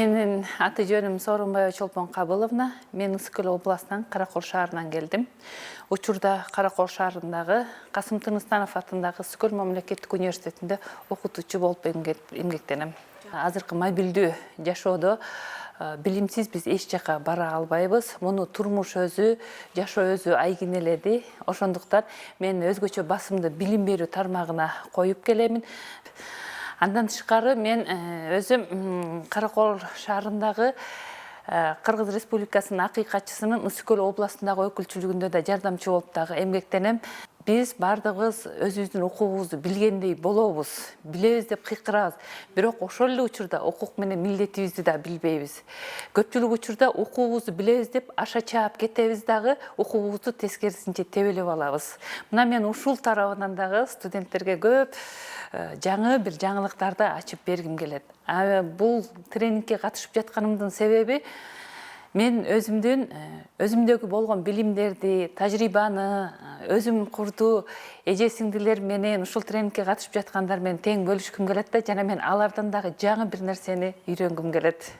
Менин аты жөнүм Сооронбаева Чолпон Кабыловна. Мен Ысык Эл областынан Каракол шаарынан келдим. Учурда Каракол шаарындагы Касым Тыныстанов атындагы Ысык Эл мамлекеттик университетинде окутуучу болуп эмгектенем. Азыркы мобилдүү жашоодо билимсиз биз эч жака бара албайбыз. Муну турмуш өзү, жашоо өзү айгинеледи. Ошондуктан мен өзгөчө басымды билим берүү тармагына коюп келемин. Андан тышкары мен өзүм Каракол шаарындагы Кыргыз Республикасынын акыйкатчысынын Ысык Эл областындагы өкүлчүлүгүндө да жардамчы болуп дагы эмгектенем. Биз бардыгыбыз өзүбүздүн укугубузду билгендей болобуз, билебиз деп кыйкырабыз. Бирок ошол эле учурда укук менен милдетибизди да билбейбиз. Көпчүлүк учурда укугубузду билебиз деп аша чаап кетебиз дагы, укугубузду тескерисинче тебелеп алабыз. Мына мен ушул тарабынан дагы студенттерге көп жаңы бир жаңылыктарды ачып бергим келет. Бул тренингке катышып жатканымдын себеби мен өзүмдөгү болгон билимдерди, тажрыйбаны өзүм курду эже сиңдилер менен ушул тренингке катышып жаткандар менен тең бөлүшкүм келет да, жана мен алардан дагы жаңы бир нерсени үйрөнгүм келет.